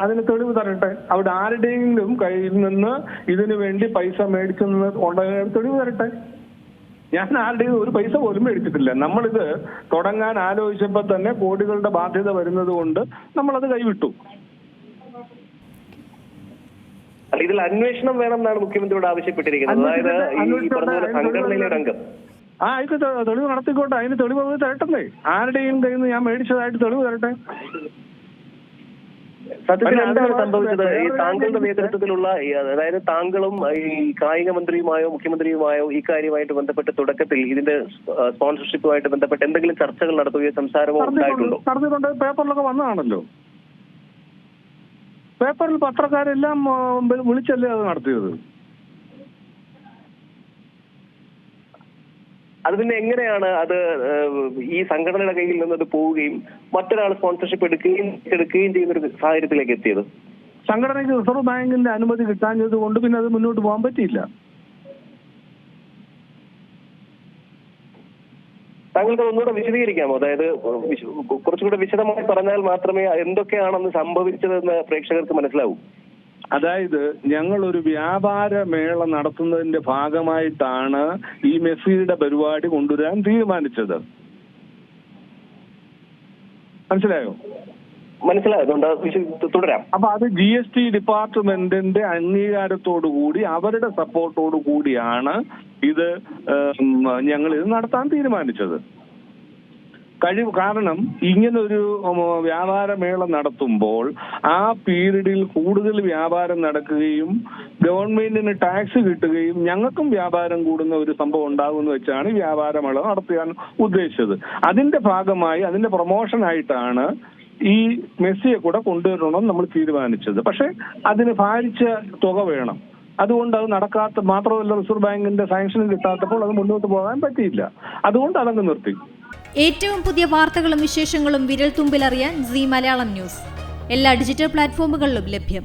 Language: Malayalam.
അതിന് തെളിവ് തരട്ടെ. അവിടെ ആരുടെയെങ്കിലും കയ്യിൽ നിന്ന് ഇതിനു വേണ്ടി പൈസ മേടിച്ചെന്ന് ഉണ്ടെങ്കിൽ തെളിവ് തരട്ടെ. ഞാൻ ആരുടെയും ഒരു പൈസ പോലും മേടിച്ചിട്ടില്ല. നമ്മളിത് തുടങ്ങാൻ ആലോചിച്ചപ്പോൾ തന്നെ കോടികളുടെ ബാധ്യത വരുന്നത് കൊണ്ട് നമ്മളത് കൈവിട്ടു. ഇതിൽ അന്വേഷണം വേണമെന്നാണ് മുഖ്യമന്ത്രിയോട് ആവശ്യപ്പെട്ടിരിക്കുന്നത്. അതായത് ഈ പറഞ്ഞ സംഘടനയിലെ രംഗം ആയിക്കോട്ടെ, തെളിവ് നടത്തിക്കോട്ടെ. അതിന് തെളിവ് തരട്ടെ. ആരുടെയും കയ്യിൽ നിന്ന് ഞാൻ മേടിച്ചതായിട്ട് തെളിവ് തരട്ടെ. സത്യത്തിൽ എന്താണ് സംഭവിച്ചത്? ഈ താങ്കളുടെ നേതൃത്വത്തിലുള്ള അതായത് താങ്കളും ഈ കായിക മന്ത്രിയുമായോ മുഖ്യമന്ത്രിയുമായോ ഈ കാര്യമായിട്ട് ബന്ധപ്പെട്ട് തുടക്കത്തിൽ ഇതിന്റെ സ്പോൺസർഷിപ്പുമായിട്ട് ബന്ധപ്പെട്ട് എന്തെങ്കിലും ചർച്ചകൾ നടത്തുകയോ സംസാരമോ ഉണ്ടായിട്ടുണ്ടോ? നടത്തിയിട്ടുണ്ട്. പേപ്പറിലൊക്കെ വന്നതാണല്ലോ. പേപ്പറിൽ പത്രക്കാരെല്ലാം വിളിച്ചല്ലേ അത് നടത്തിയത്. അത് പിന്നെ എങ്ങനെയാണ് അത് ഈ സംഘടനയുടെ കയ്യിൽ നിന്ന് അത് പോവുകയും മറ്റൊരാൾ സ്പോൺസർഷിപ്പ് എടുക്കുകയും ചെയ്യുന്ന ഒരു സാഹചര്യത്തിലേക്ക് എത്തിയത്? സംഘടനയ്ക്ക് റിസർവ് ബാങ്കിന്റെ അനുമതി കിട്ടാഞ്ഞത് കൊണ്ട് പിന്നെ അത് മുന്നോട്ട് പോകാൻ പറ്റിയില്ല. താങ്കൾക്ക് ഒന്നുകൂടെ വിശദീകരിക്കാമോ? അതായത് കുറച്ചുകൂടെ വിശദമായി പറഞ്ഞാൽ മാത്രമേ എന്തൊക്കെയാണെന്ന് സംഭവിച്ചതെന്ന് പ്രേക്ഷകർക്ക് മനസ്സിലാവൂ. അതായത് ഞങ്ങളൊരു വ്യാപാരമേള നടത്തുന്നതിന്റെ ഭാഗമായിട്ടാണ് ഈ മെസ്സിയുടെ പരിപാടി കൊണ്ടുവരാൻ തീരുമാനിച്ചത്. മനസ്സിലായോ? മനസ്സിലായതുകൊണ്ട് തുടരാം. അപ്പൊ അത് GST ഡിപ്പാർട്ട്മെന്റിന്റെ അംഗീകാരത്തോടു കൂടി അവരുടെ സപ്പോർട്ടോടു കൂടിയാണ് ഞങ്ങൾ ഇത് നടത്താൻ തീരുമാനിച്ചത്. കാരണം ഇങ്ങനൊരു വ്യാപാരമേള നടത്തുമ്പോൾ ആ പീരീഡിൽ കൂടുതൽ വ്യാപാരം നടക്കുകയും ഗവൺമെന്റിന് ടാക്സ് കിട്ടുകയും ഞങ്ങൾക്കും വ്യാപാരം കൂടുന്ന ഒരു സംഭവം ഉണ്ടാകുമെന്ന് വെച്ചാണ് വ്യാപാരമേള നടത്താൻ ഉദ്ദേശിച്ചത്. അതിന്റെ ഭാഗമായി അതിന്റെ പ്രൊമോഷനായിട്ടാണ് ഈ മെസ്സിയെ കൂടെ കൊണ്ടുവരണം നമ്മൾ തീരുമാനിച്ചത്. പക്ഷെ അതിന് ഭാരിച്ച തുക വേണം. അതുകൊണ്ട് അത് നടക്കാത്ത, മാത്രമല്ല റിസർവ് ബാങ്കിന്റെ സാങ്ഷൻ കിട്ടാത്തപ്പോൾ അത് മുന്നോട്ട് പോകാൻ പറ്റിയില്ല. അതുകൊണ്ട് അതങ്ങ് നിർത്തി. ഏറ്റവും പുതിയ വാർത്തകളും വിശേഷങ്ങളും വിരൽ തുമ്പിലറിയാൻ സീ മലയാളം ന്യൂസ് എല്ലാ ഡിജിറ്റൽ പ്ലാറ്റ്ഫോമുകളിലും ലഭ്യം.